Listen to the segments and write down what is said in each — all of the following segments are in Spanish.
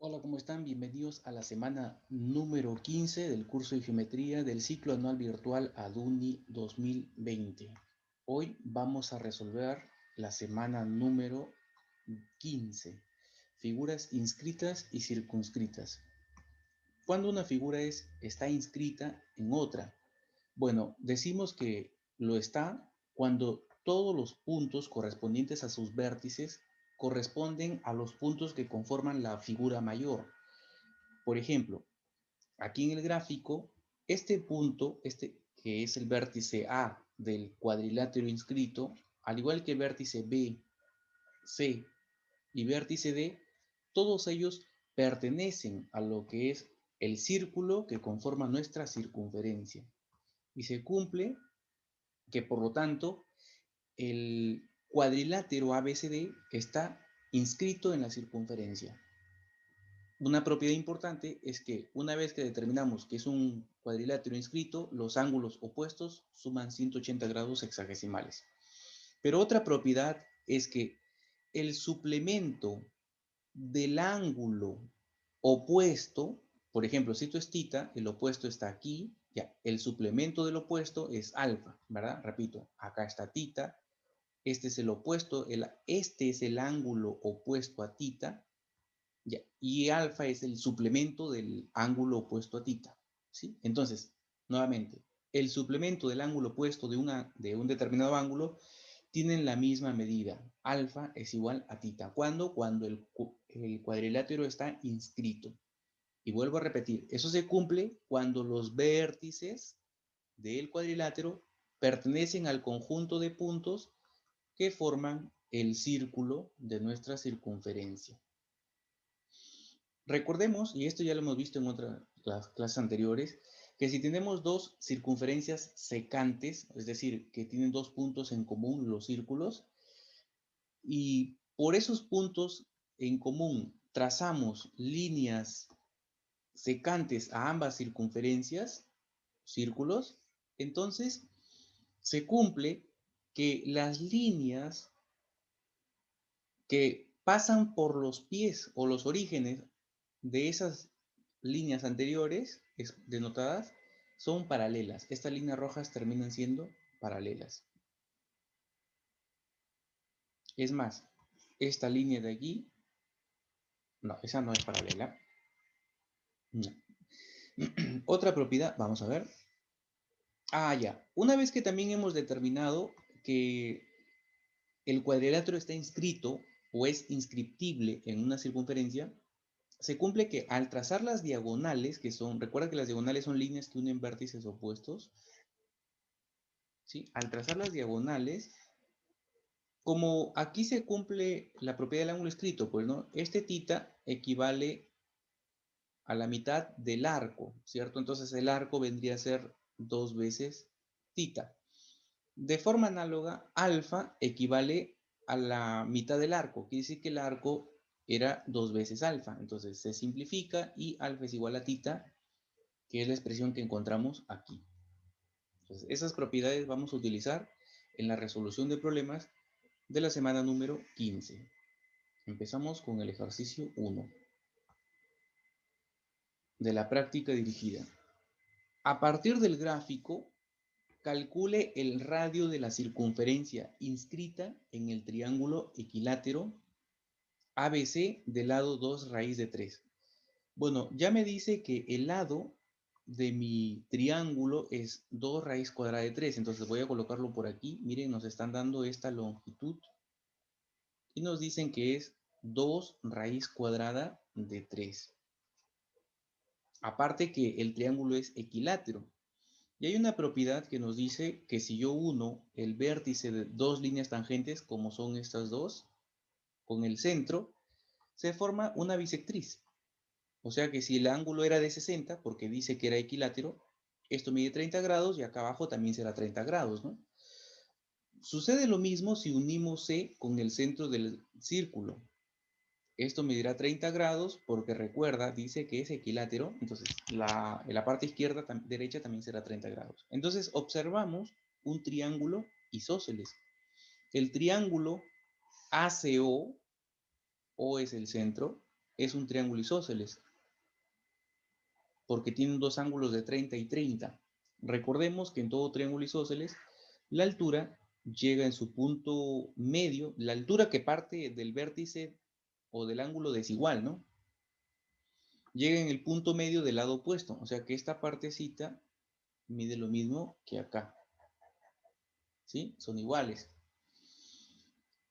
Hola, ¿cómo están? Bienvenidos a la semana número 15 del curso de geometría del ciclo anual virtual ADUNI 2020. Hoy vamos a resolver la semana número 15, figuras inscritas y circunscritas. ¿Cuándo una figura está inscrita en otra? Bueno, decimos que lo está cuando todos los puntos correspondientes a sus vértices corresponden a los puntos que conforman la figura mayor. Por ejemplo, aquí en el gráfico, este punto, que es el vértice A del cuadrilátero inscrito, al igual que el vértice B, C y vértice D, todos ellos pertenecen a lo que es el círculo que conforma nuestra circunferencia. Y se cumple que, por lo tanto, el cuadrilátero ABCD está inscrito en la circunferencia. Una propiedad importante es que una vez que determinamos que es un cuadrilátero inscrito, los ángulos opuestos suman 180 grados hexagesimales. Pero otra propiedad es que el suplemento del ángulo opuesto, por ejemplo, si esto es tita, el opuesto está aquí, ya, el suplemento del opuesto es alfa, ¿verdad? Repito, acá está tita, este es el opuesto, este es el ángulo opuesto a tita, ya, y alfa es el suplemento del ángulo opuesto a tita, ¿sí? Entonces, nuevamente, el suplemento del ángulo opuesto de un determinado ángulo tienen la misma medida. Alfa es igual a tita. ¿Cuándo? Cuando el cuadrilátero está inscrito. Y vuelvo a repetir, eso se cumple cuando los vértices del cuadrilátero pertenecen al conjunto de puntos que forman el círculo de nuestra circunferencia. Recordemos, y esto ya lo hemos visto en otras clases anteriores, que si tenemos dos circunferencias secantes, es decir, que tienen dos puntos en común los círculos, y por esos puntos en común trazamos líneas secantes a ambas circunferencias, círculos, entonces se cumple que las líneas que pasan por los pies o los orígenes de esas líneas anteriores denotadas son paralelas. Estas líneas rojas terminan siendo paralelas. Es más, esta línea de aquí, no, esa no es paralela. No. Otra propiedad, vamos a ver. Ya. Una vez que también hemos determinado que el cuadrilátero está inscrito o es inscriptible en una circunferencia, se cumple que al trazar las diagonales, recuerda que las diagonales son líneas que unen vértices opuestos, ¿sí? Al trazar las diagonales, como aquí se cumple la propiedad del ángulo escrito, pues, ¿no? Este tita equivale a la mitad del arco, ¿cierto? Entonces el arco vendría a ser 2 veces tita. De forma análoga, alfa equivale a la mitad del arco. Quiere decir que el arco era 2 veces alfa. Entonces se simplifica y alfa es igual a tita, que es la expresión que encontramos aquí. Entonces, esas propiedades vamos a utilizar en la resolución de problemas de la semana número 15. Empezamos con el ejercicio 1 de la práctica dirigida. A partir del gráfico, calcule el radio de la circunferencia inscrita en el triángulo equilátero ABC del lado 2 raíz de 3. Bueno, ya me dice que el lado de mi triángulo es 2 raíz cuadrada de 3. Entonces voy a colocarlo por aquí. Miren, nos están dando esta longitud y nos dicen que es 2 raíz cuadrada de 3. Aparte que el triángulo es equilátero. Y hay una propiedad que nos dice que si yo uno el vértice de dos líneas tangentes, como son estas dos, con el centro, se forma una bisectriz. O sea que si el ángulo era de 60, porque dice que era equilátero, esto mide 30 grados y acá abajo también será 30 grados, ¿no? Sucede lo mismo si unimos C con el centro del círculo. Esto medirá 30 grados porque recuerda, dice que es equilátero, entonces la parte izquierda, derecha también será 30 grados. Entonces observamos un triángulo isósceles. El triángulo ACO, O es el centro, es un triángulo isósceles, porque tienen dos ángulos de 30 y 30. Recordemos que en todo triángulo isósceles, la altura llega en su punto medio, la altura que parte del vértice o del ángulo desigual, ¿no? Llega en el punto medio del lado opuesto, o sea que esta partecita mide lo mismo que acá, ¿sí? Son iguales.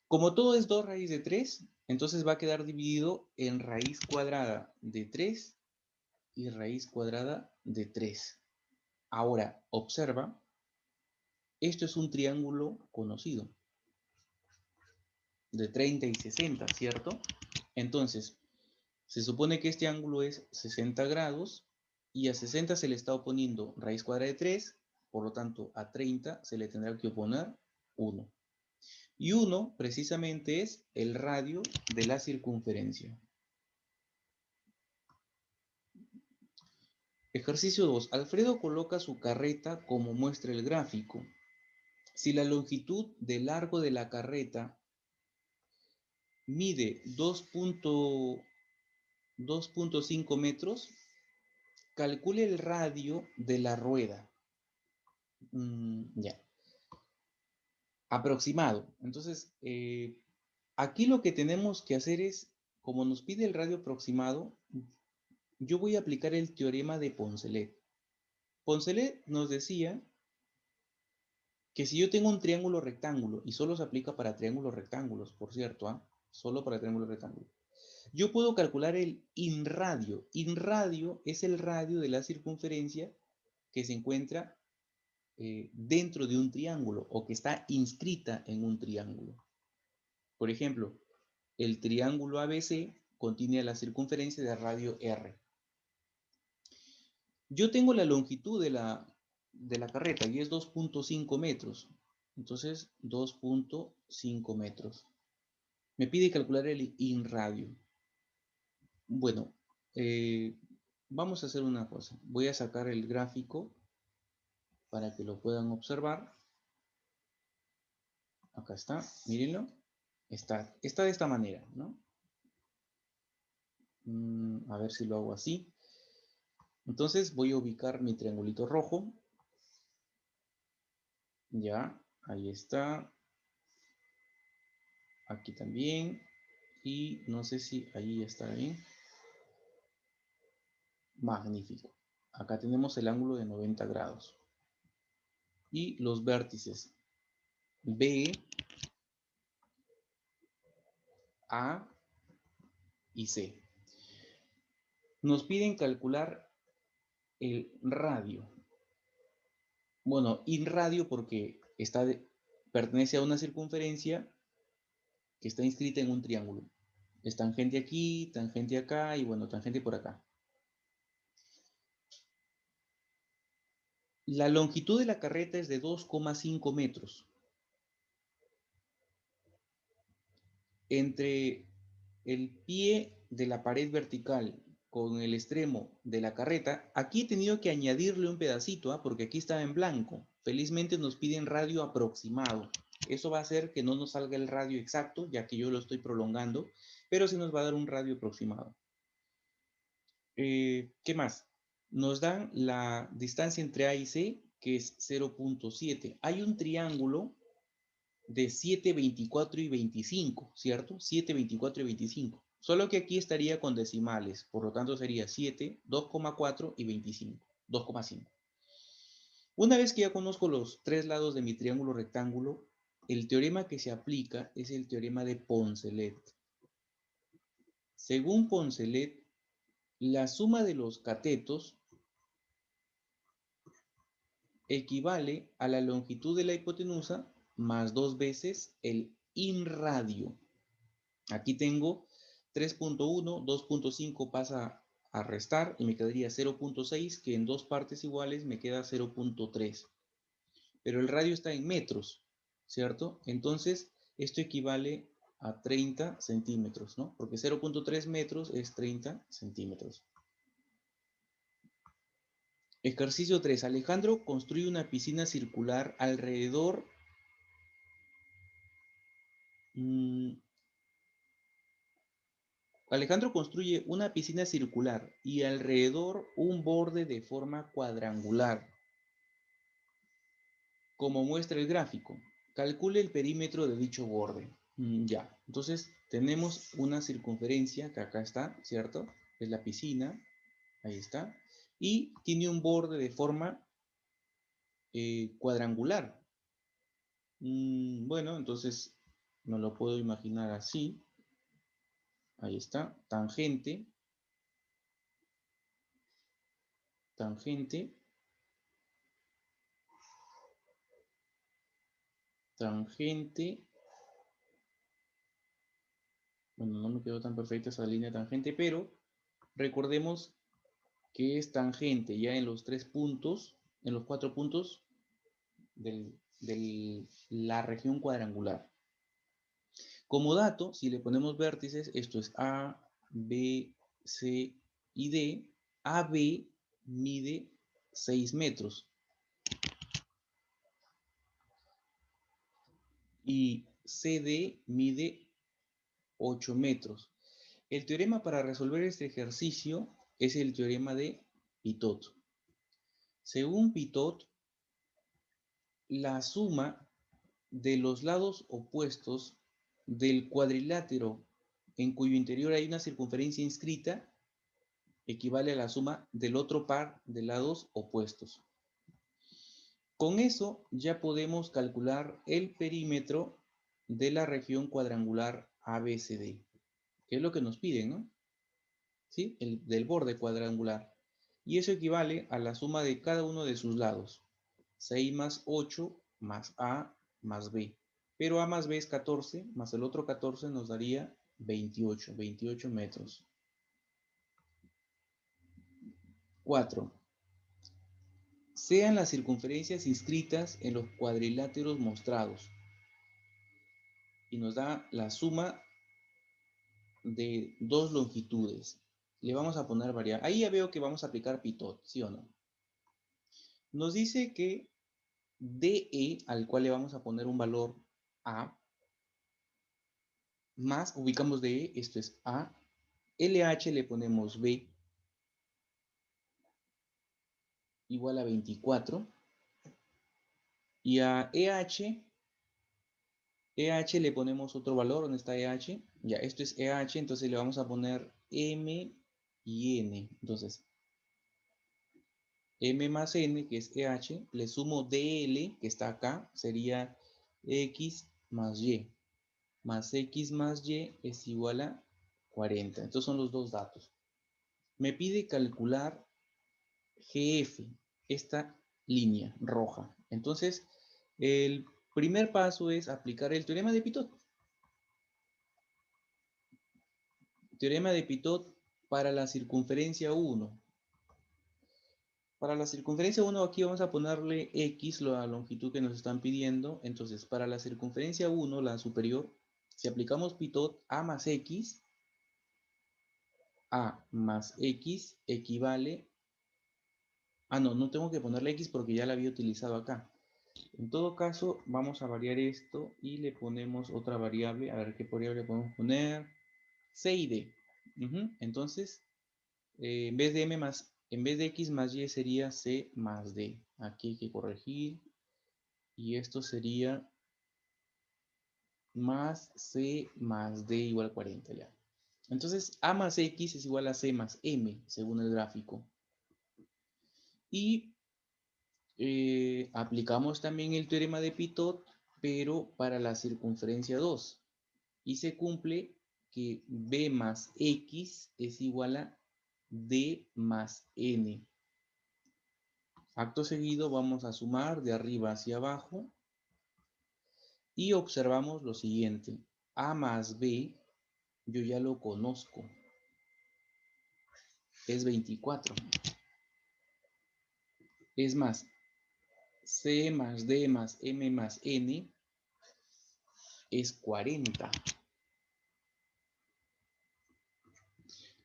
Como todo es 2 raíz de 3, entonces va a quedar dividido en raíz cuadrada de 3 y raíz cuadrada de 3. Ahora, observa, esto es un triángulo conocido, de 30 y 60, ¿cierto? Entonces, se supone que este ángulo es 60 grados y a 60 se le está oponiendo raíz cuadrada de 3, por lo tanto a 30 se le tendrá que oponer 1. Y 1 precisamente es el radio de la circunferencia. Ejercicio 2. Alfredo coloca su carreta como muestra el gráfico. Si la longitud de largo de la carreta mide 2.5 metros, calcule el radio de la rueda. Ya. Aproximado. Entonces, aquí lo que tenemos que hacer es, como nos pide el radio aproximado, yo voy a aplicar el teorema de Poncelet. Poncelet nos decía que si yo tengo un triángulo rectángulo, y solo se aplica para triángulos rectángulos, por cierto, ¿ah? Solo para triángulos rectángulos, yo puedo calcular el inradio. Inradio es el radio de la circunferencia que se encuentra dentro de un triángulo o que está inscrita en un triángulo. Por ejemplo, el triángulo ABC contiene la circunferencia de radio R. Yo tengo la longitud de la carreta y es 2.5 metros. Entonces, 2.5 metros. Me pide calcular el inradio. Bueno, vamos a hacer una cosa. Voy a sacar el gráfico para que lo puedan observar. Acá está, mírenlo. Está de esta manera, ¿no? A ver si lo hago así. Entonces voy a ubicar mi triangulito rojo. Ya, ahí está. Aquí también. Y no sé si ahí está bien. Magnífico. Acá tenemos el ángulo de 90 grados. Y los vértices B, A y C. Nos piden calcular el radio. Bueno, inradio porque pertenece a una circunferencia que está inscrita en un triángulo. Es tangente aquí, tangente acá y bueno, tangente por acá. La longitud de la carreta es de 2,5 metros. Entre el pie de la pared vertical con el extremo de la carreta, aquí he tenido que añadirle un pedacito, porque aquí estaba en blanco. Felizmente nos piden radio aproximado. Eso va a hacer que no nos salga el radio exacto, ya que yo lo estoy prolongando, pero sí nos va a dar un radio aproximado. ¿Qué más? Nos dan la distancia entre A y C, que es 0.7. Hay un triángulo de 7, 24 y 25, ¿cierto? 7, 24 y 25. Solo que aquí estaría con decimales, por lo tanto sería 7, 2,4 y 25, 2,5. Una vez que ya conozco los tres lados de mi triángulo rectángulo, el teorema que se aplica es el teorema de Poncelet. Según Poncelet, la suma de los catetos equivale a la longitud de la hipotenusa más 2 veces el inradio. Aquí tengo 3.1, 2.5 pasa a restar y me quedaría 0.6, que en dos partes iguales me queda 0.3. Pero el radio está en metros, ¿cierto? Entonces, esto equivale a 30 centímetros, ¿no? Porque 0.3 metros es 30 centímetros. Ejercicio 3. Alejandro construye una piscina circular alrededor Alejandro construye una piscina circular y alrededor un borde de forma cuadrangular. Como muestra el gráfico, calcule el perímetro de dicho borde. Ya, entonces tenemos una circunferencia que acá está, ¿cierto? Es la piscina, ahí está. Y tiene un borde de forma cuadrangular. Bueno, entonces no lo puedo imaginar así. Ahí está, tangente, tangente, tangente. Bueno, no me quedó tan perfecta esa línea tangente, pero recordemos que es tangente ya en los 3 puntos, en los 4 puntos de la región cuadrangular. Como dato, si le ponemos vértices, esto es A, B, C y D, AB mide 6 metros y CD mide 8 metros. El teorema para resolver este ejercicio es el teorema de Pitot. Según Pitot, la suma de los lados opuestos del cuadrilátero en cuyo interior hay una circunferencia inscrita equivale a la suma del otro par de lados opuestos. Con eso ya podemos calcular el perímetro de la región cuadrangular ABCD, que es lo que nos piden, ¿no? ¿Sí? Del borde cuadrangular. Y eso equivale a la suma de cada uno de sus lados. 6 más 8 más A más B. Pero A más B es 14, más el otro 14 nos daría 28 metros. 4. Sean las circunferencias inscritas en los cuadriláteros mostrados. Y nos da la suma de dos longitudes. Le vamos a poner variable. Ahí ya veo que vamos a aplicar Pitot, ¿sí o no? Nos dice que DE, al cual le vamos a poner un valor A, más, ubicamos DE, esto es A, LH le ponemos B, igual a 24, y a EH le ponemos otro valor, ¿dónde está EH? Ya, esto es EH, entonces le vamos a poner M y N, entonces M más N, que es EH, le sumo DL, que está acá, sería X más Y. Más X más Y es igual a 40. Estos son los dos datos. Me pide calcular GF, esta línea roja. Entonces, el primer paso es aplicar el teorema de Pitot. Teorema de Pitot para la circunferencia 1. Para la circunferencia 1 aquí vamos a ponerle X, la longitud que nos están pidiendo. Entonces, para la circunferencia 1, la superior, si aplicamos Pitot, A más X equivale... no tengo que ponerle X porque ya la había utilizado acá. En todo caso, vamos a variar esto y le ponemos otra variable. A ver qué variable podemos poner. C y D. Entonces, en vez de X más Y sería C más D. Aquí hay que corregir. Y esto sería más C más D igual a 40 ya. Entonces, A más X es igual a C más M, según el gráfico. Y aplicamos también el teorema de Pitot, pero para la circunferencia 2. Y se cumple que B más X es igual a D más N. Acto seguido vamos a sumar de arriba hacia abajo y observamos lo siguiente. A más B, yo ya lo conozco, es 24. Es más, C más D más M más N es 40.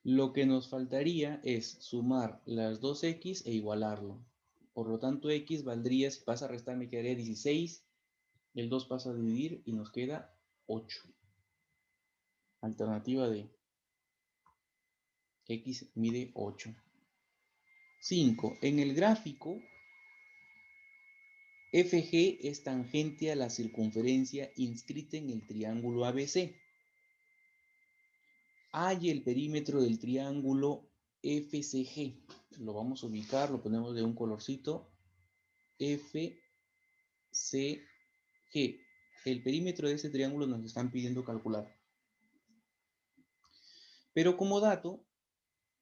Lo que nos faltaría es sumar las dos X e igualarlo. Por lo tanto, X valdría, si pasa a restar, me quedaría 16. El 2 pasa a dividir y nos queda 8. Alternativa D. X mide 8. 5. En el gráfico, FG es tangente a la circunferencia inscrita en el triángulo ABC. Hay el perímetro del triángulo FCG. Lo vamos a ubicar, lo ponemos de un colorcito. FCG. El perímetro de ese triángulo nos están pidiendo calcular. Pero como dato,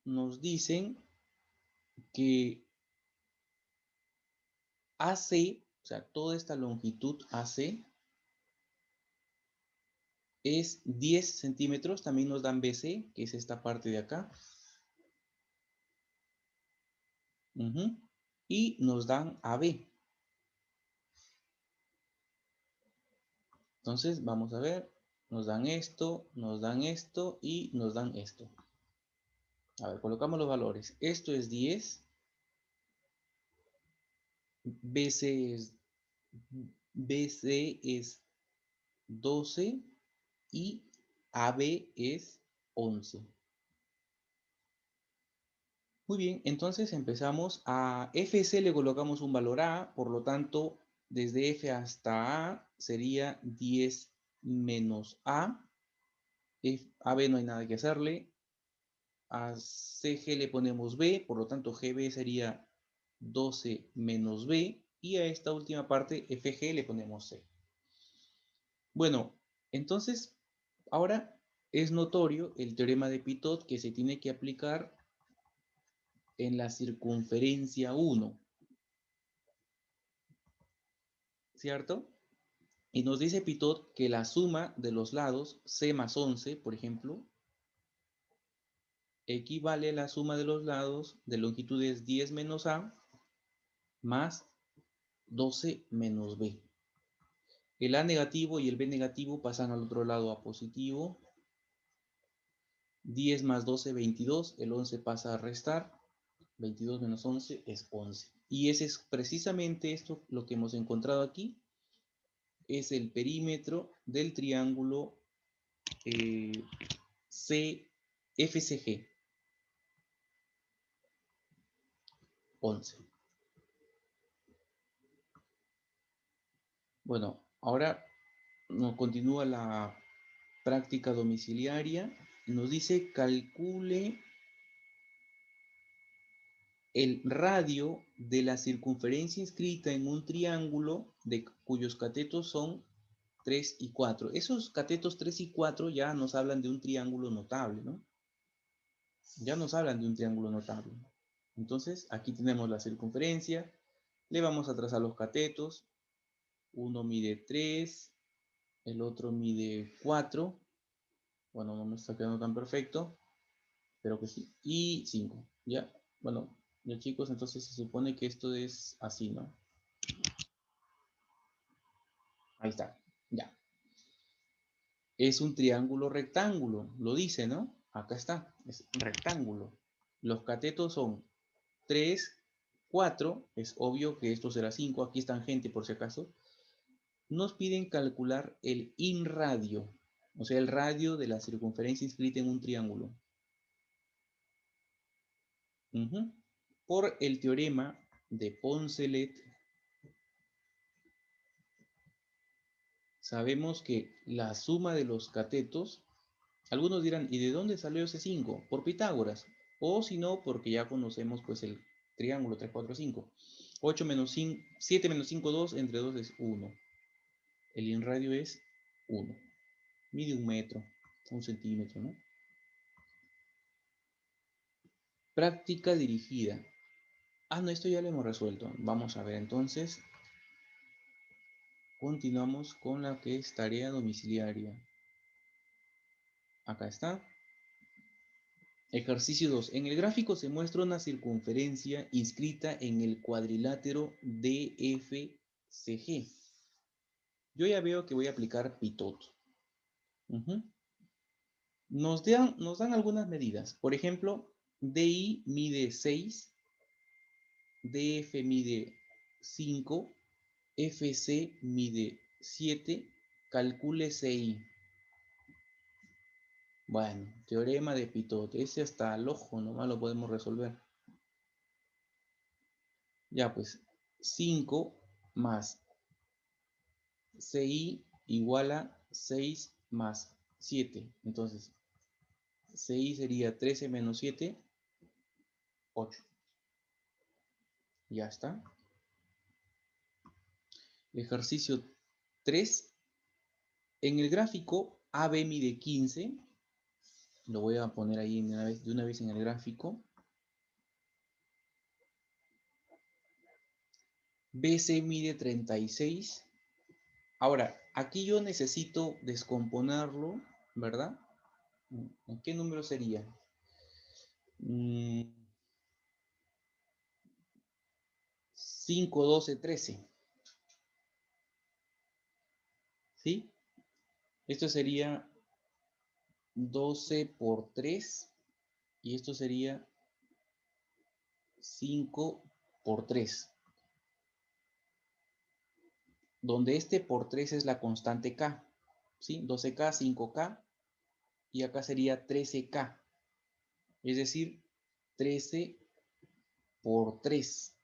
nos dicen que AC, o sea, toda esta longitud AC, es 10 centímetros. También nos dan BC, que es esta parte de acá. Y nos dan AB. Entonces, vamos a ver. Nos dan esto y nos dan esto. A ver, colocamos los valores. Esto es 10. BC es 12 y AB es 11. Muy bien, entonces empezamos a FC, le colocamos un valor A, por lo tanto, desde F hasta A sería 10 menos A. AB no hay nada que hacerle. A CG le ponemos B, por lo tanto GB sería 12 menos B. Y a esta última parte, FG, le ponemos C. Bueno, entonces, ahora es notorio el teorema de Pitot que se tiene que aplicar en la circunferencia 1, ¿cierto? Y nos dice Pitot que la suma de los lados, C más 11, por ejemplo, equivale a la suma de los lados de longitudes 10 menos A más 12 menos B. El A negativo y el B negativo pasan al otro lado a positivo. 10 más 12, 22. El 11 pasa a restar. 22 menos 11 es 11. Y ese es precisamente esto lo que hemos encontrado aquí. Es el perímetro del triángulo CFCG. 11. Bueno, ahora nos continúa la práctica domiciliaria. Nos dice calcule el radio de la circunferencia inscrita en un triángulo cuyos catetos son 3 y 4. Esos catetos 3 y 4 ya nos hablan de un triángulo notable, ¿no? Ya nos hablan de un triángulo notable. Entonces, aquí tenemos la circunferencia. Le vamos a trazar los catetos. Uno mide 3, el otro mide 4. Bueno, no me está quedando tan perfecto, pero que sí. Y 5, ¿ya? Bueno, ya chicos, entonces se supone que esto es así, ¿no? Ahí está, ya. Es un triángulo rectángulo, lo dice, ¿no? Acá está, es rectángulo. Los catetos son 3, 4, es obvio que esto será 5, aquí es tangente por si acaso. Nos piden calcular el inradio, o sea, el radio de la circunferencia inscrita en un triángulo. Por el teorema de Poncelet, sabemos que la suma de los catetos, algunos dirán, ¿y de dónde salió ese 5? Por Pitágoras. O si no, porque ya conocemos pues el triángulo 3, 4, 5. 8 menos 5, 7 menos 5, 2, entre 2 es 1. El inradio es 1. Mide 1 metro, 1 centímetro, ¿no? Práctica dirigida. Ah, no, esto ya lo hemos resuelto. Vamos a ver entonces. Continuamos con la que es tarea domiciliaria. Acá está. Ejercicio 2. En el gráfico se muestra una circunferencia inscrita en el cuadrilátero DFCG. Yo ya veo que voy a aplicar Pitot. Nos dan algunas medidas. Por ejemplo, DI mide 6, DF mide 5, FC mide 7. Calcule CI. Bueno, teorema de Pitot. Ese hasta al ojo nomás lo podemos resolver. Ya pues, 5 más CI igual a 6 más 7. Entonces, CI sería 13 menos 7, 8. Ya está. Ejercicio 3. En el gráfico, AB mide 15. Lo voy a poner ahí de una vez en el gráfico. BC mide 36. Ahora, aquí yo necesito descomponerlo, ¿verdad? ¿En qué número sería? 5, 12, 13. ¿Sí? Esto sería 12 por 3 y esto sería 5 por 3, donde este por 3 es la constante K, ¿sí? 12K, 5K y acá sería 13K, es decir, 13 por 3.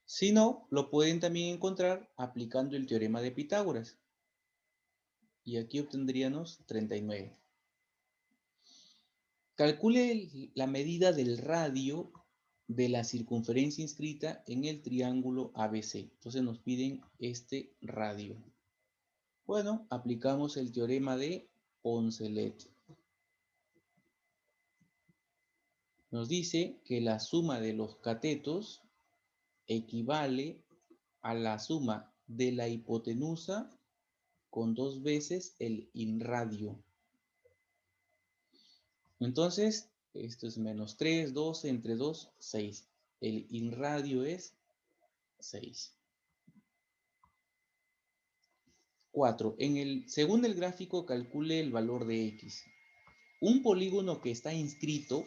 Si no, lo pueden también encontrar aplicando el teorema de Pitágoras. Y aquí obtendríamos 39. Calcule la medida del radio de la circunferencia inscrita en el triángulo ABC. Entonces nos piden este radio. Bueno, aplicamos el teorema de Poncelet. Nos dice que la suma de los catetos equivale a la suma de la hipotenusa con 2 veces el inradio. Entonces, esto es menos 3, 12, entre 2, 6. El inradio es 6. 4. Según el gráfico, calcule el valor de x. Un polígono que está inscrito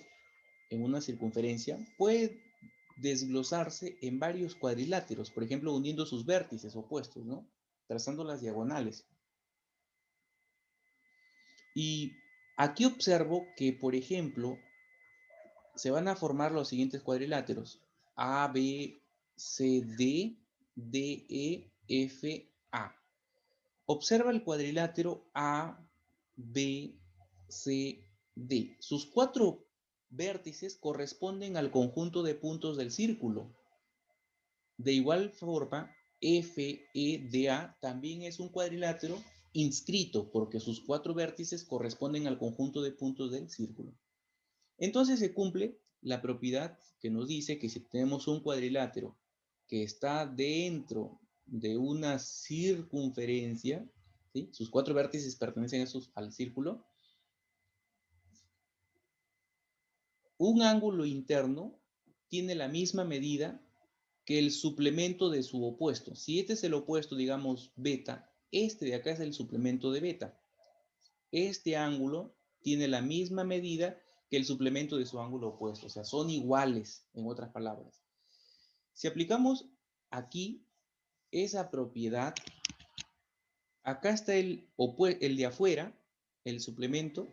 en una circunferencia puede desglosarse en varios cuadriláteros, por ejemplo, uniendo sus vértices opuestos, ¿no? Trazando las diagonales. Y aquí observo que, por ejemplo, se van a formar los siguientes cuadriláteros: A, B, C, D, D, E, F, A. Observa el cuadrilátero A, B, C, D. Sus 4 vértices corresponden al conjunto de puntos del círculo. De igual forma, FEDA también es un cuadrilátero inscrito porque sus 4 vértices corresponden al conjunto de puntos del círculo. Entonces se cumple la propiedad que nos dice que si tenemos un cuadrilátero que está dentro de una circunferencia, ¿sí? Sus 4 vértices pertenecen al círculo, un ángulo interno tiene la misma medida que el suplemento de su opuesto. Si este es el opuesto, digamos, beta, este de acá es el suplemento de beta. Este ángulo tiene la misma medida que el suplemento de su ángulo opuesto. O sea, son iguales, en otras palabras. Si aplicamos aquí esa propiedad, acá está el de afuera, el suplemento,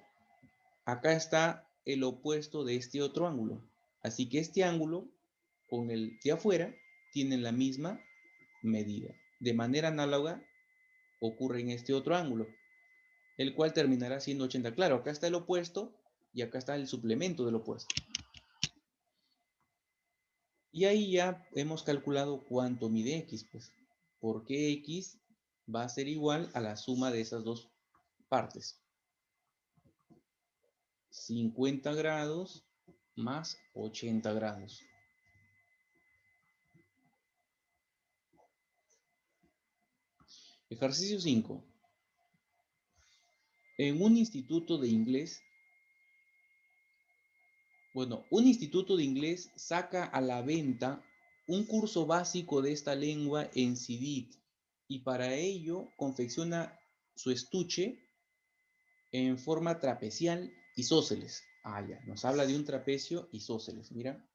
acá está el opuesto de este otro ángulo. Así que este ángulo con el de afuera tienen la misma medida. De manera análoga ocurre en este otro ángulo, el cual terminará siendo 80. Claro, acá está el opuesto y acá está el suplemento del opuesto. Y ahí ya hemos calculado cuánto mide x, pues, porque x va a ser igual a la suma de esas dos partes. 50 grados más 80 grados. Ejercicio 5. En un instituto de inglés, un instituto de inglés saca a la venta un curso básico de esta lengua en CD y para ello confecciona su estuche en forma trapecial isósceles. Ah, ya, nos habla de un trapecio isósceles, mira.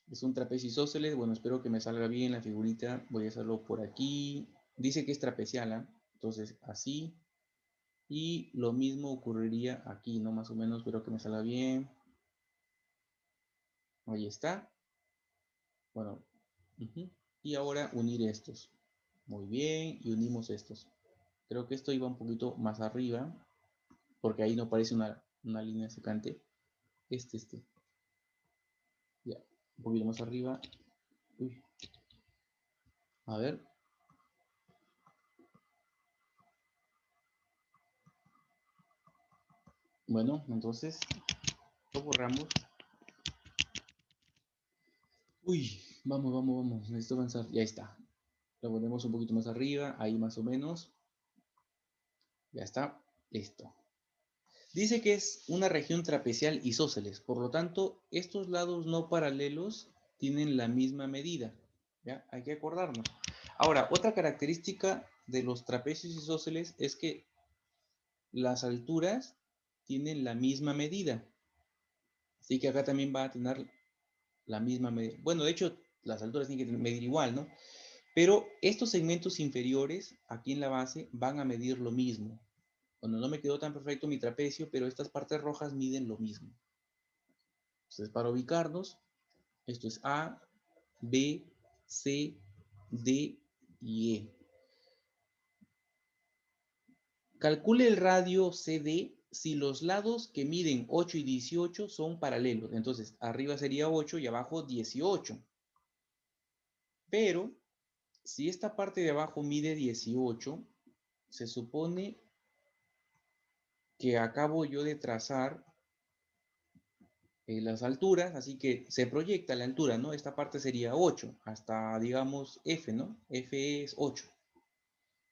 Es un trapecio isósceles. Bueno, espero que me salga bien la figurita. Voy a hacerlo por aquí. Dice que es trapecial, ¿eh? Entonces, así Y lo mismo ocurriría aquí, ¿no? Más o menos, espero que me salga bien. Ahí está. Bueno, y ahora unir estos. Muy bien, y unimos estos. Creo que esto iba un poquito más arriba, porque ahí no parece una línea secante. Este. Ya, un poquito más arriba. Uy. A ver. Bueno, entonces lo borramos. Uy, vamos. Necesito avanzar. Ya está. Lo ponemos un poquito más arriba, ahí más o menos. Ya está. Listo. Dice que es una región trapezial isósceles, por lo tanto, estos lados no paralelos tienen la misma medida. ¿Ya? Hay que acordarnos. Ahora, otra característica de los trapecios isósceles es que las alturas tienen la misma medida. Así que acá también va a tener la misma medida. Bueno, de hecho, las alturas tienen que medir igual, ¿no? Pero estos segmentos inferiores, aquí en la base, van a medir lo mismo. Bueno, no me quedó tan perfecto mi trapecio, pero estas partes rojas miden lo mismo. Entonces, para ubicarnos, esto es A, B, C, D y E. Calcule el radio CD si los lados que miden 8 y 18 son paralelos. Entonces, arriba sería 8 y abajo 18. Pero, si esta parte de abajo mide 18, se supone que acabo yo de trazar las alturas, así que se proyecta la altura, ¿no? Esta parte sería 8, hasta, digamos, F, ¿no? F es 8.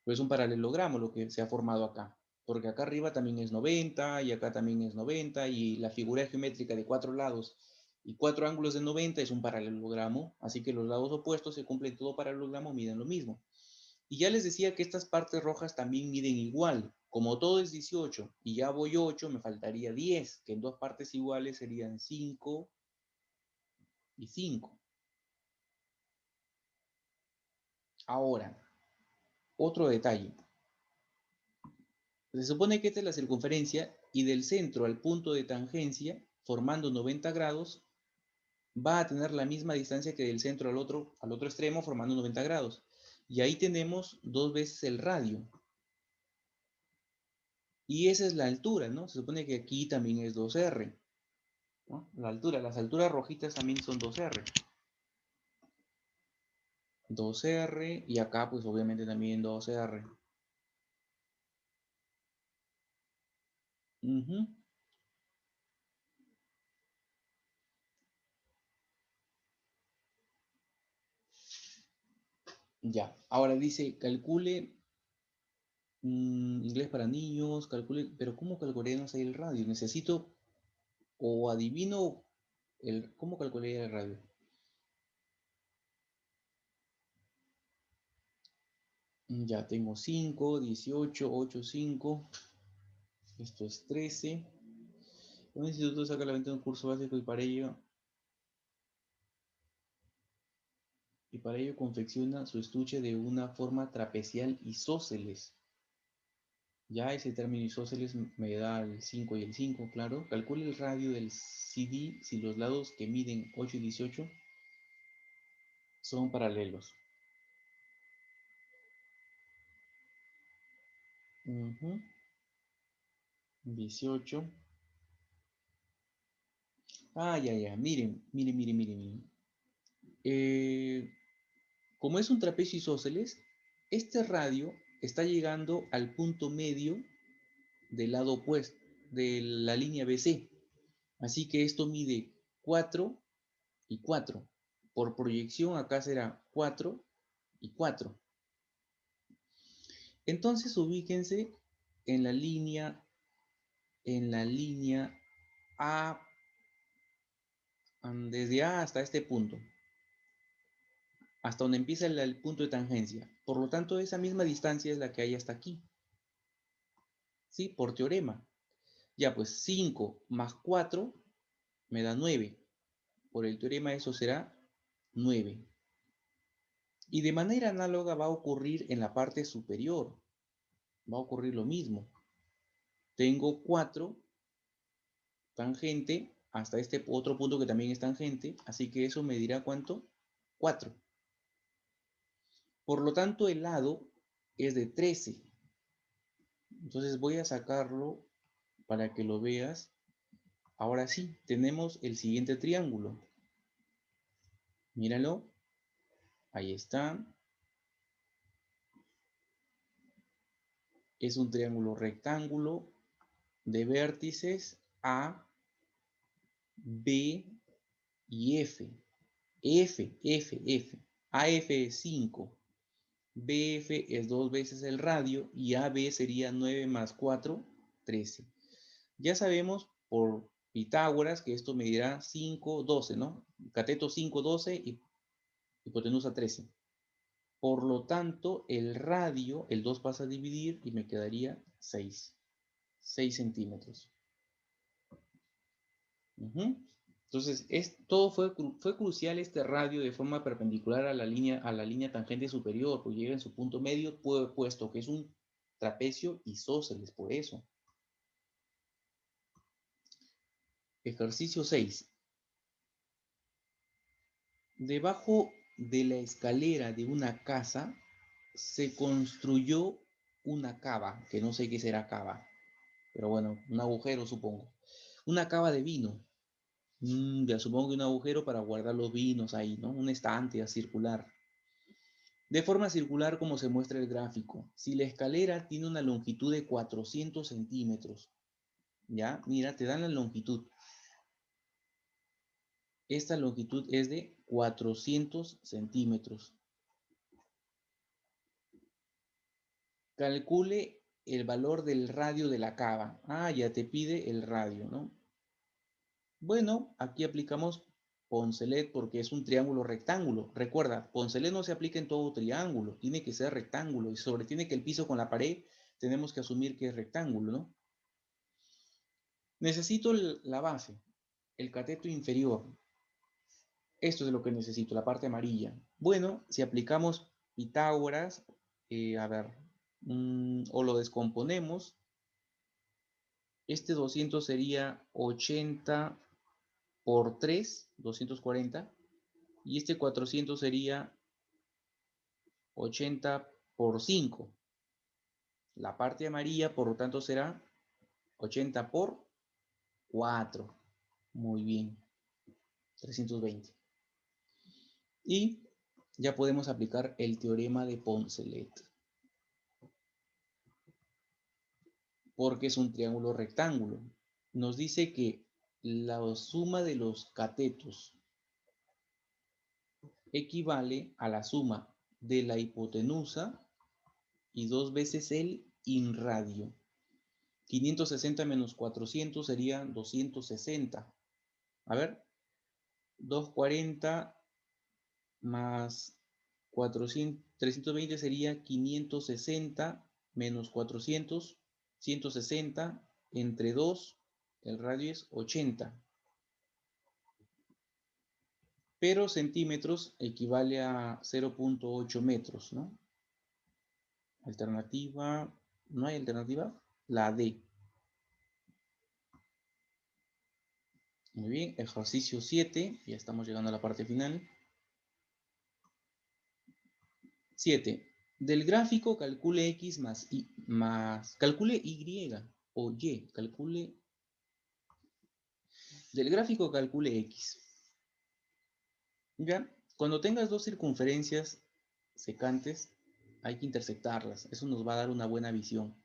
Pues es un paralelogramo lo que se ha formado acá, porque acá arriba también es 90 y acá también es 90 y la figura geométrica de 4 lados y 4 ángulos de 90 es un paralelogramo, así que los lados opuestos se cumplen todo paralelogramo, miden lo mismo. Y ya les decía que estas partes rojas también miden igual. Como todo es 18 y ya voy 8, me faltaría 10, que en dos partes iguales serían 5 y 5. Ahora, otro detalle. Se supone que esta es la circunferencia y del centro al punto de tangencia, formando 90 grados, va a tener la misma distancia que del centro al otro extremo, formando 90 grados. Y ahí tenemos dos veces el radio. Y esa es la altura, ¿no? Se supone que aquí también es 2R, ¿no? La altura, las alturas rojitas también son 2R. 2R y acá pues obviamente también 2R. Uh-huh. Ya, ahora dice, calcule inglés para niños, calcule, pero ¿cómo calcularemos ahí el radio? Necesito o adivino ¿cómo calcularía el radio? Ya tengo 5, 18, 8, 5, esto es 13. Un instituto saca la venta de un curso básico y para ello confecciona su estuche de una forma trapecial isósceles. Ya ese término isósceles me da el 5 y el 5, claro. Calcule el radio del CD si los lados que miden 8 y 18 son paralelos. 18. Ya. Miren. Eh, como es un trapecio isósceles, este radio está llegando al punto medio del lado opuesto de la línea BC. Así que esto mide 4 y 4. Por proyección acá será 4 y 4. Entonces ubíquense en la línea A, desde A hasta este punto, hasta donde empieza el punto de tangencia. Por lo tanto, esa misma distancia es la que hay hasta aquí. ¿Sí? Por teorema. Ya, pues 5 más 4 me da 9. Por el teorema eso será 9. Y de manera análoga va a ocurrir en la parte superior. Va a ocurrir lo mismo. Tengo 4 tangente hasta este otro punto que también es tangente, así que eso me dirá ¿cuánto? 4. Por lo tanto, el lado es de 13. Entonces voy a sacarlo para que lo veas. Ahora sí, tenemos el siguiente triángulo. Míralo. Ahí está. Es un triángulo rectángulo de vértices A, B y F. F. AF es 5. BF es 2 veces el radio y AB sería 9 más 4, 13. Ya sabemos por Pitágoras que esto medirá 5, 12, ¿no? Cateto 5, 12 y hipotenusa 13. Por lo tanto, el radio, el 2 pasa a dividir y me quedaría 6. 6 centímetros. Entonces, todo fue crucial este radio de forma perpendicular a la línea tangente superior, pues llega en su punto medio, puesto que es un trapecio isósceles, por eso. Ejercicio 6. Debajo de la escalera de una casa se construyó una cava, que no sé qué será cava, pero bueno, un agujero supongo. Una cava de vino. Ya supongo que un agujero para guardar los vinos ahí, ¿no? Un estante circular. De forma circular como se muestra el gráfico. Si la escalera tiene una longitud de 400 centímetros, ¿ya? Mira, te dan la longitud. Esta longitud es de 400 centímetros. Calcule el valor del radio de la cava. Ah, ya te pide el radio, ¿no? Bueno, aquí aplicamos Poncelet porque es un triángulo rectángulo. Recuerda, Poncelet no se aplica en todo triángulo, tiene que ser rectángulo y tiene que el piso con la pared tenemos que asumir que es rectángulo, ¿no? Necesito la base, el cateto inferior. Esto es lo que necesito, la parte amarilla. Bueno, si aplicamos Pitágoras, a ver, o lo descomponemos, este 200 sería 80 por 3, 240, y este 400 sería 80 por 5. La parte amarilla, por lo tanto, será 80 por 4. Muy bien, 320. Y ya podemos aplicar el teorema de Poncelet. Porque es un triángulo rectángulo. Nos dice que la suma de los catetos equivale a la suma de la hipotenusa y 2 veces el inradio. 560 menos 400 sería 260. A ver, 240 más 400, 320 sería 560 menos 400, 160 entre 2, el radio es 80. Pero centímetros equivale a 0.8 metros, ¿no? Alternativa, ¿no hay alternativa? La D. Muy bien, ejercicio 7, ya estamos llegando a la parte final. 7. Del gráfico calcule X calcule Y o Y, calcule. Del gráfico calcule X. Ya, cuando tengas dos circunferencias secantes, hay que intersectarlas. Eso nos va a dar una buena visión.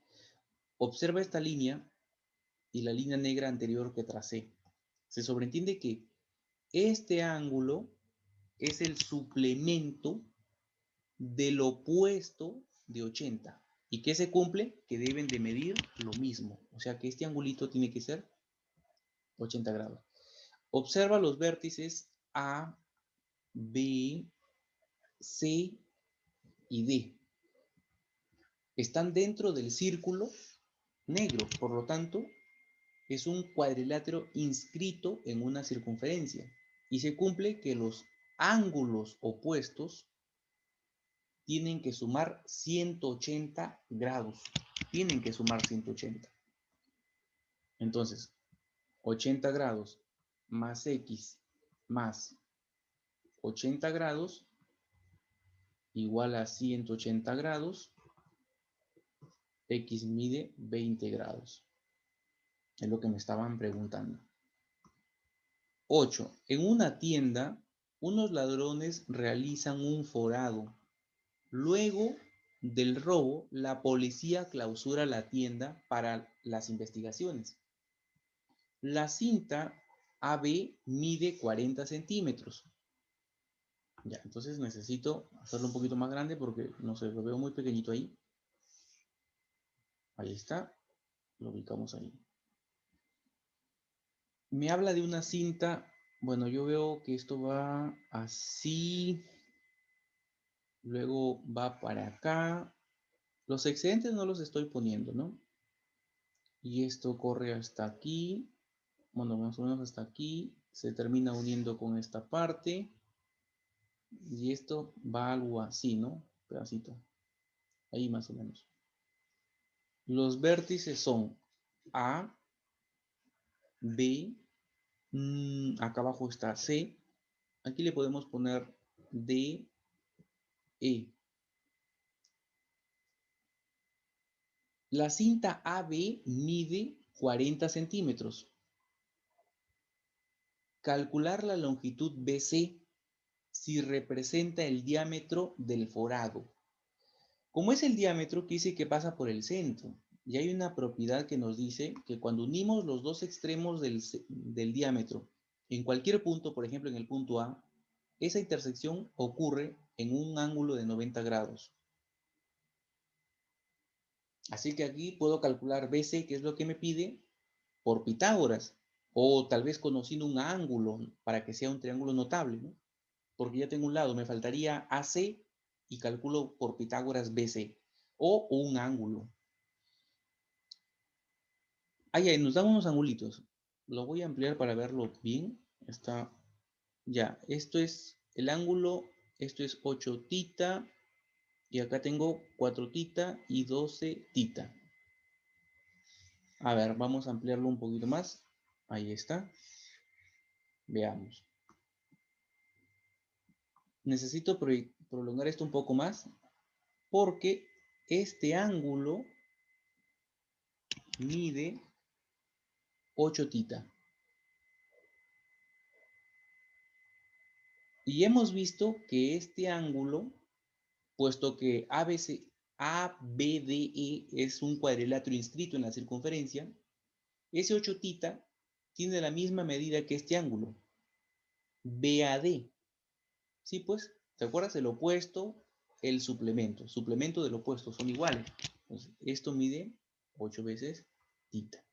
Observa esta línea y la línea negra anterior que tracé. Se sobreentiende que este ángulo es el suplemento del opuesto de 80. ¿Y qué se cumple? Que deben de medir lo mismo. O sea que este angulito tiene que ser 80 grados. Observa los vértices A, B, C y D. Están dentro del círculo negro. Por lo tanto, es un cuadrilátero inscrito en una circunferencia. Y se cumple que los ángulos opuestos tienen que sumar 180 grados. Tienen que sumar 180. Entonces, 80 grados más X más 80 grados igual a 180 grados. X mide 20 grados. Es lo que me estaban preguntando. 8. En una tienda, unos ladrones realizan un forado. Luego del robo, la policía clausura la tienda para las investigaciones. La cinta AB mide 40 centímetros. Ya, entonces necesito hacerlo un poquito más grande porque no sé, lo veo muy pequeñito ahí. Ahí está, lo ubicamos ahí. Me habla de una cinta, bueno, yo veo que esto va así, luego va para acá. Los excedentes no los estoy poniendo, ¿no? Y esto corre hasta aquí, bueno, más o menos hasta aquí, se termina uniendo con esta parte. Y esto va algo así, ¿no? Pedacito. Ahí más o menos. Los vértices son A, B, acá abajo está C. Aquí le podemos poner D, E. La cinta AB mide 40 centímetros. Calcular la longitud BC si representa el diámetro del forado. Como es el diámetro, que dice que pasa por el centro. Y hay una propiedad que nos dice que cuando unimos los dos extremos del diámetro en cualquier punto, por ejemplo en el punto A, esa intersección ocurre en un ángulo de 90 grados. Así que aquí puedo calcular BC, que es lo que me pide, por Pitágoras. O tal vez conociendo un ángulo para que sea un triángulo notable, ¿no? Porque ya tengo un lado, me faltaría AC y calculo por Pitágoras BC. O un ángulo. Ahí nos dan unos angulitos. Lo voy a ampliar para verlo bien. Está, ya, esto es el ángulo, esto es 8 tita, y acá tengo 4 tita y 12 tita. A ver, vamos a ampliarlo un poquito más. Ahí está. Veamos. Necesito prolongar esto un poco más porque este ángulo mide 8 tita. Y hemos visto que este ángulo, puesto que ABDE es un cuadrilátero inscrito en la circunferencia, ese 8 tita tiene la misma medida que este ángulo, BAD. Sí, pues, ¿te acuerdas? El opuesto, el suplemento. Suplemento del opuesto, son iguales. Entonces, esto mide 8 veces tita.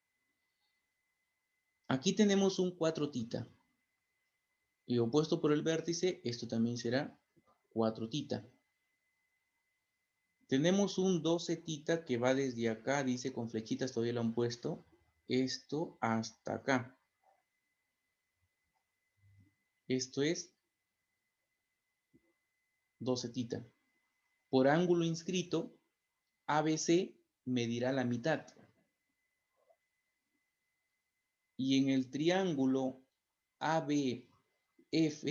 Aquí tenemos un 4 tita. Y opuesto por el vértice, esto también será 4 tita. Tenemos un 12 tita que va desde acá, dice con flechitas, todavía lo han puesto, esto hasta acá. Esto es 12 tita. Por ángulo inscrito, ABC medirá la mitad. Y en el triángulo ABF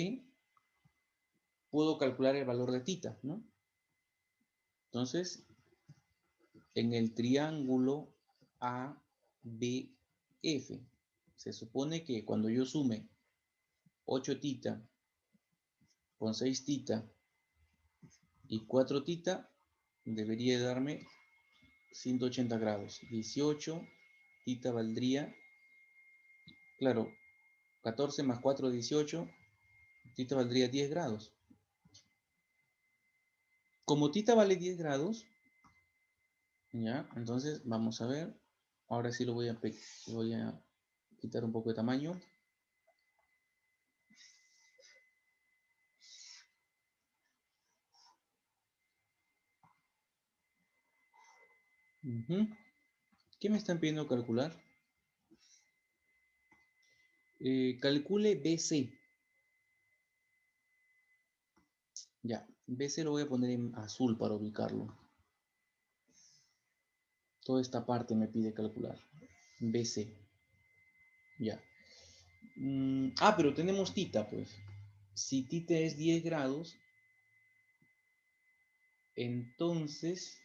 puedo calcular el valor de tita, ¿no? Entonces, en el triángulo ABF, se supone que cuando yo sume 8 tita con 6 tita y 4 tita, debería darme 180 grados. 18 tita valdría, claro, 14 más 4, 18, tita valdría 10 grados. Como tita vale 10 grados, ya, entonces vamos a ver. Ahora sí lo voy a quitar un poco de tamaño. ¿Qué me están pidiendo calcular? Calcule BC. Ya, BC lo voy a poner en azul para ubicarlo. Toda esta parte me pide calcular. BC. Ya. Pero tenemos tita, pues. Si tita es 10 grados, entonces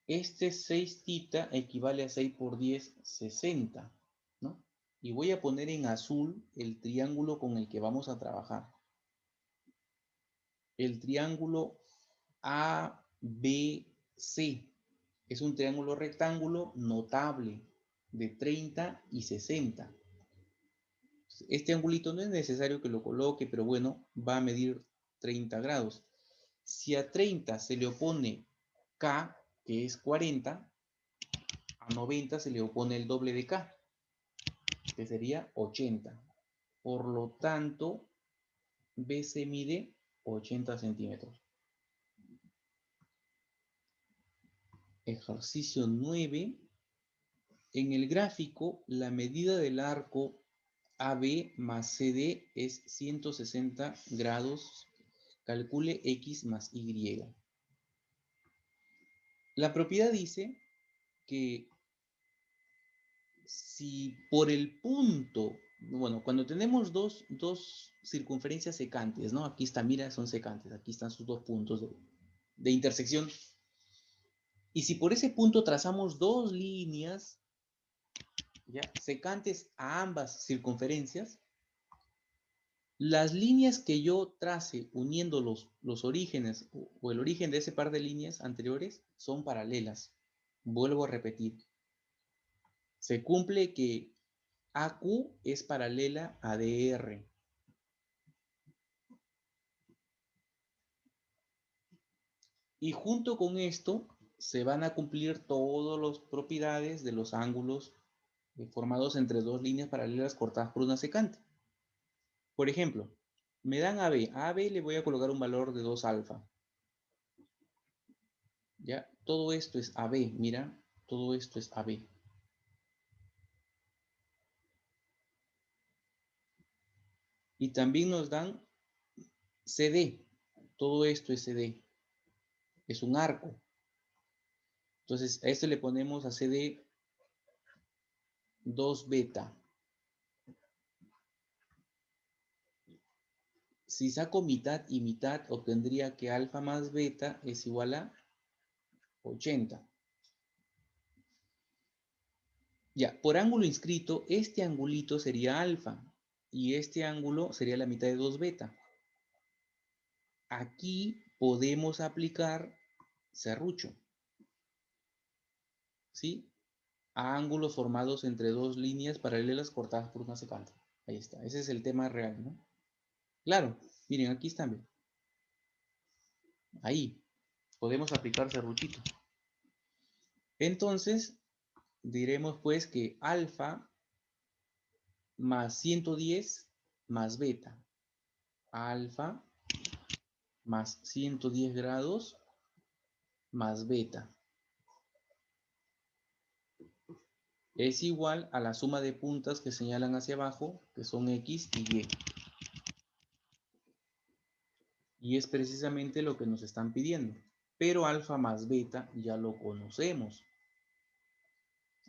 este 6 tita equivale a 6 por 10, 60, ¿no? Y voy a poner en azul el triángulo con el que vamos a trabajar. El triángulo ABC es un triángulo rectángulo notable de 30 y 60. Este angulito no es necesario que lo coloque, pero bueno, va a medir 30 grados. Si a 30 se le opone K, que es 40, a 90 se le opone el doble de K, que sería 80. Por lo tanto, BC mide 80 centímetros. Ejercicio 9. En el gráfico, la medida del arco AB más CD es 160 grados. Calcule X más Y. La propiedad dice que si por el punto, bueno, cuando tenemos dos circunferencias secantes, ¿no? Aquí está, mira, son secantes, aquí están sus dos puntos de intersección. Y si por ese punto trazamos dos líneas, ¿ya? Secantes a ambas circunferencias, las líneas que yo trace uniendo los orígenes o el origen de ese par de líneas anteriores son paralelas. Vuelvo a repetir. Se cumple que AQ es paralela a DR. Y junto con esto se van a cumplir todas las propiedades de los ángulos formados entre dos líneas paralelas cortadas por una secante. Por ejemplo, me dan AB. A AB le voy a colocar un valor de 2 alfa. ¿Ya? Todo esto es AB. Mira, todo esto es AB. Y también nos dan CD. Todo esto es CD. Es un arco. Entonces, a esto le ponemos a CD 2 beta. Si saco mitad y mitad, obtendría que alfa más beta es igual a 80. Ya, por ángulo inscrito, este angulito sería alfa y este ángulo sería la mitad de 2 beta. Aquí podemos aplicar serrucho, ¿sí? A ángulos formados entre dos líneas paralelas cortadas por una secante. Ahí está, ese es el tema real, ¿no? Claro, miren, aquí están, ¿ven? Ahí podemos aplicar serruchito. Entonces, diremos pues que alfa más 110 más beta. Alfa más 110 grados más beta es igual a la suma de puntas que señalan hacia abajo, que son X y Y. Y es precisamente lo que nos están pidiendo. Pero alfa más beta ya lo conocemos.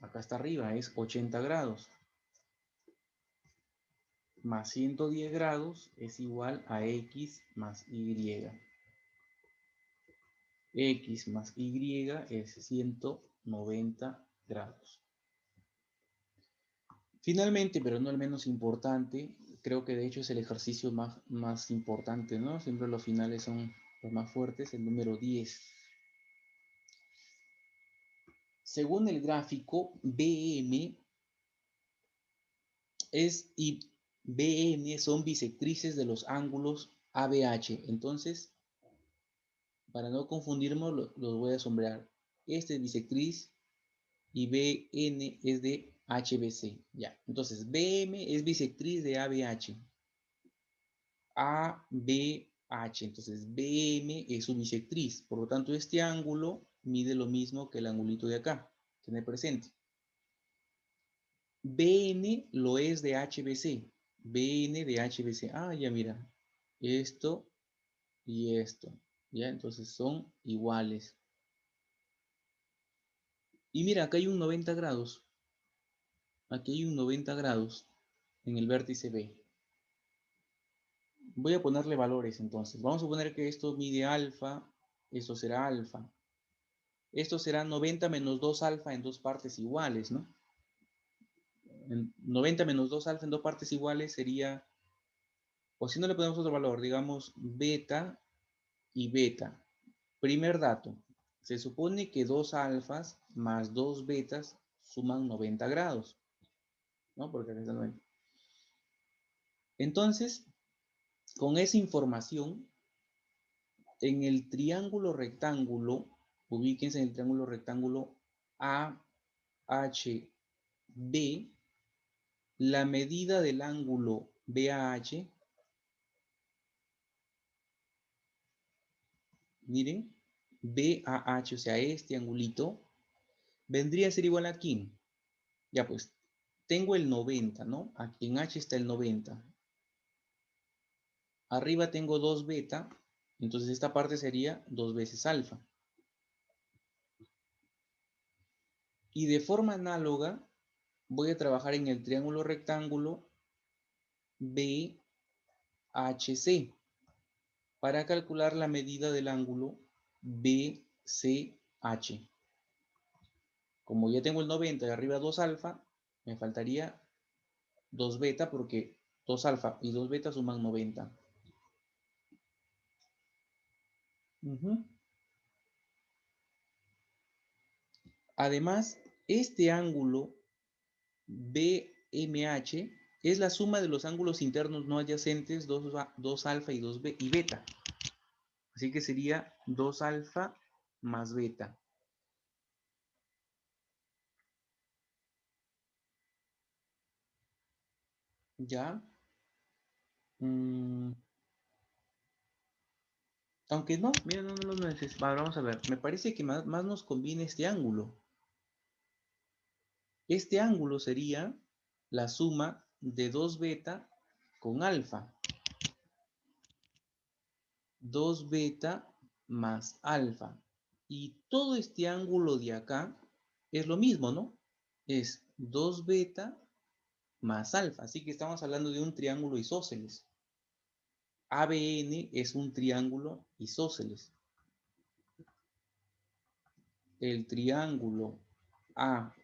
Acá está arriba, es 80 grados. Más 110 grados es igual a X más Y. X más Y es 190 grados. Finalmente, pero no el menos importante, creo que de hecho es el ejercicio más importante, ¿no? Siempre los finales son los más fuertes, el número 10. Según el gráfico, BM y BN son bisectrices de los ángulos ABH. Entonces, para no confundirnos, los voy a sombrear. Este es bisectriz y BN es de HBC. Ya, entonces BM es bisectriz de ABH. ABH, entonces BM es su bisectriz. Por lo tanto, este ángulo mide lo mismo que el angulito de acá. Tener presente. BN lo es de HBC. BN de HBC. Ah, ya mira. Esto y esto. Ya, entonces son iguales. Y mira, acá hay un 90 grados. Aquí hay un 90 grados en el vértice B. Voy a ponerle valores entonces. Vamos a poner que esto mide alfa, esto será alfa. Esto será 90 menos 2 alfa en dos partes iguales, ¿no? 90 menos 2 alfa en dos partes iguales sería, o si no le ponemos otro valor, digamos beta y beta. Primer dato, se supone que 2 alfas más 2 betas suman 90 grados, ¿no? Porque acá está 90. Entonces, con esa información, en el triángulo rectángulo, ubíquense en el triángulo rectángulo AHB, la medida del ángulo BAH, miren, BAH, o sea, este angulito, vendría a ser igual a ¿quién? Ya pues, tengo el 90, ¿no? Aquí en H está el 90. Arriba tengo 2 beta, entonces esta parte sería 2 veces alfa. Y de forma análoga, voy a trabajar en el triángulo rectángulo BHC para calcular la medida del ángulo BCH. Como ya tengo el 90 y arriba 2 alfa, me faltaría 2 beta porque 2 alfa y 2 beta suman 90. Además, este ángulo BMH es la suma de los ángulos internos no adyacentes 2 alfa y 2 y beta. Así que sería 2 alfa más beta. ¿Ya? Aunque no, mira, no lo necesito. Vamos a ver. Me parece que más nos conviene este ángulo. Este ángulo sería la suma de 2 beta con alfa. 2 beta más alfa. Y todo este ángulo de acá es lo mismo, ¿no? Es 2 beta más alfa. Así que estamos hablando de un triángulo isósceles. ABN es un triángulo isósceles. El triángulo ABN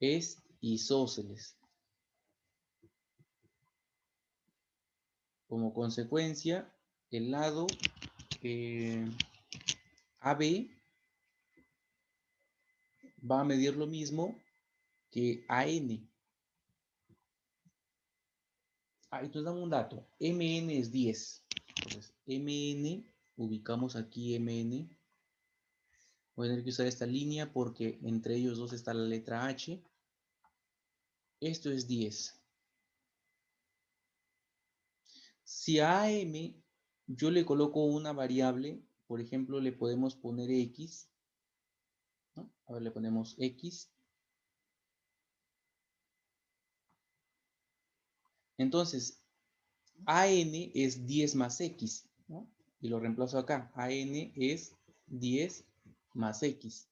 es isósceles. Como consecuencia, el lado AB va a medir lo mismo que AN. Entonces dame un dato. MN es 10. Entonces, MN, ubicamos aquí MN. Voy a tener que usar esta línea porque entre ellos dos está la letra H. Esto es 10. Si a AM yo le coloco una variable, por ejemplo, le podemos poner X, ¿no? A ver, le ponemos X. Entonces, AN es 10 más X, ¿no? Y lo reemplazo acá. AN es 10 más X.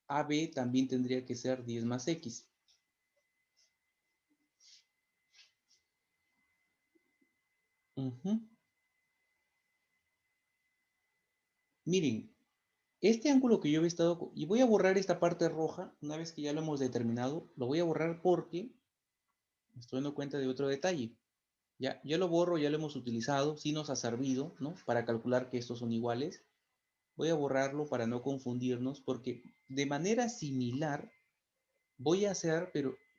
AB también tendría que ser 10 más X. Miren, este ángulo que yo he estado... Y voy a borrar esta parte roja, una vez que ya lo hemos determinado, lo voy a borrar porque me estoy dando cuenta de otro detalle. Ya lo borro, ya lo hemos utilizado, sí nos ha servido, ¿no? Para calcular que estos son iguales. Voy a borrarlo para no confundirnos, porque de manera similar voy a hacer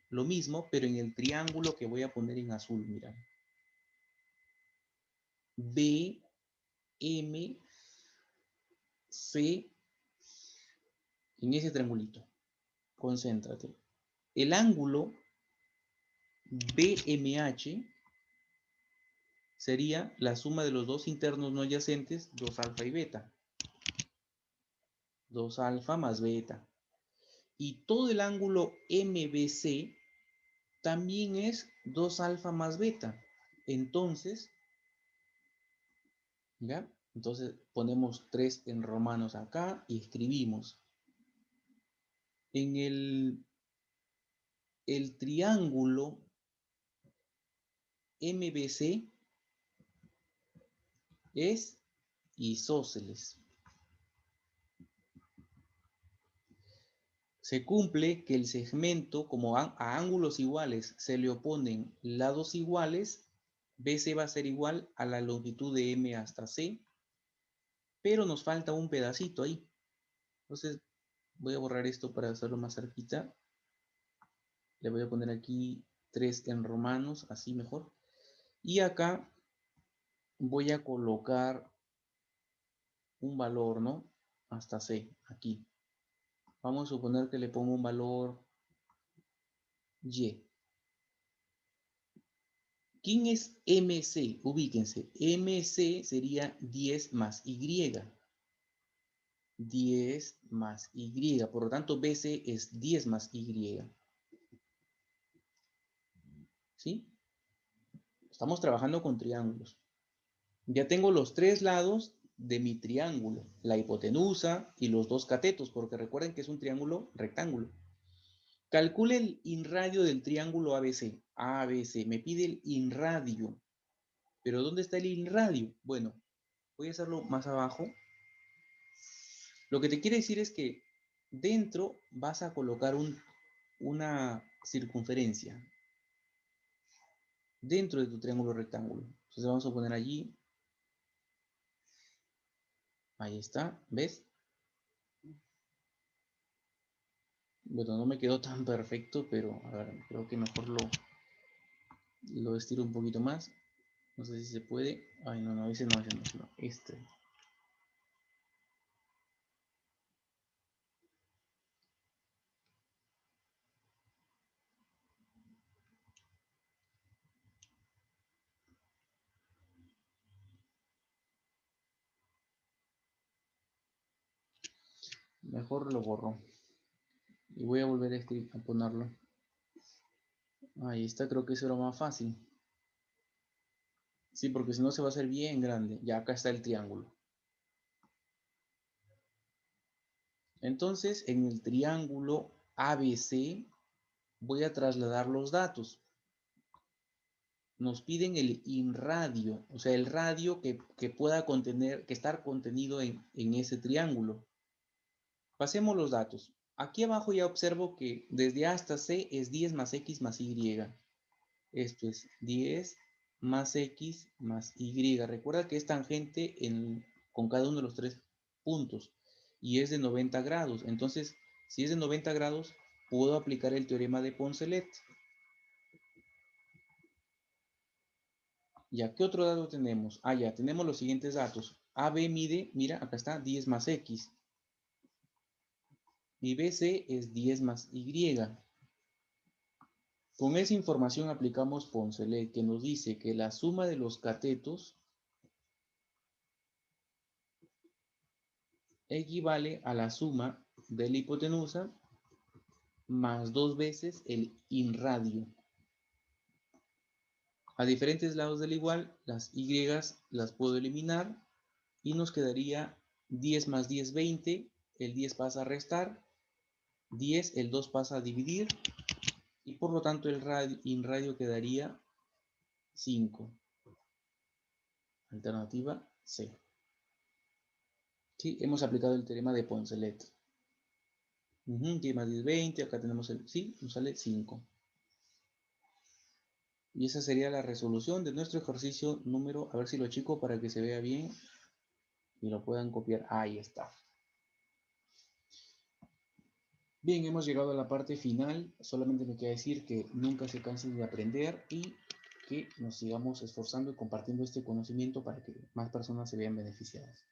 lo mismo, pero en el triángulo que voy a poner en azul, mira. B, M, C, en ese triangulito. Concéntrate. El ángulo BMH sería la suma de los dos internos no adyacentes, 2 alfa y beta. 2 alfa más beta. Y todo el ángulo MBC también es 2 alfa más beta. Entonces, ¿ya? Entonces ponemos 3 en romanos acá y escribimos. En el el triángulo MBC es isósceles. Se cumple que el segmento, como a ángulos iguales se le oponen lados iguales, BC va a ser igual a la longitud de M hasta C, pero nos falta un pedacito ahí. Entonces voy a borrar esto para hacerlo más cerquita. Le voy a poner aquí 3 en romanos, así mejor. Y acá voy a colocar un valor, ¿no? Hasta C, aquí. Vamos a suponer que le pongo un valor Y. ¿Quién es MC? Ubíquense. MC sería 10 más Y. 10 más Y. Por lo tanto, BC es 10 más Y. ¿Sí? Estamos trabajando con triángulos. Ya tengo los 3 lados de mi triángulo. La hipotenusa y los 2 catetos, porque recuerden que es un triángulo rectángulo. Calcule el inradio del triángulo ABC. ABC. Me pide el inradio. ¿Pero dónde está el inradio? Bueno, voy a hacerlo más abajo. Lo que te quiere decir es que dentro vas a colocar una circunferencia dentro de tu triángulo rectángulo. Entonces vamos a poner allí. Ahí está, ¿ves? Bueno, no me quedó tan perfecto, pero a ver, creo que mejor lo estiro un poquito más. No sé si se puede. Ay, no, no, ese no, no, este. Mejor lo borro. Y voy a volver a ponerlo. Ahí está, creo que eso era más fácil. Sí, porque si no se va a hacer bien grande. Ya acá está el triángulo. Entonces, en el triángulo ABC voy a trasladar los datos. Nos piden el inradio, o sea, el radio que pueda contener, que estar contenido en ese triángulo. Pasemos los datos. Aquí abajo ya observo que desde A hasta C es 10 más X más Y. Esto es 10 más X más Y. Recuerda que es tangente con cada uno de los 3 puntos y es de 90 grados. Entonces, si es de 90 grados, puedo aplicar el teorema de Poncelet. Ya, ¿qué otro dato tenemos? Ah, ya, tenemos los siguientes datos. AB mide, mira, acá está, 10 más X. Y BC es 10 más Y. Con esa información aplicamos Poncelet, que nos dice que la suma de los catetos equivale a la suma de la hipotenusa más 2 veces el inradio. A diferentes lados del igual, las y las puedo eliminar y nos quedaría 10 más 10, 20. El 10 pasa a restar, 10, el 2 pasa a dividir y por lo tanto el inradio quedaría 5. Alternativa C. Sí, hemos aplicado el teorema de Poncelet. 10 más 10, 20. Acá tenemos el... Sí, nos sale 5. Y esa sería la resolución de nuestro ejercicio número... A ver si lo achico para que se vea bien y lo puedan copiar. Ahí está. Bien, hemos llegado a la parte final. Solamente me queda decir que nunca se cansen de aprender y que nos sigamos esforzando y compartiendo este conocimiento para que más personas se vean beneficiadas.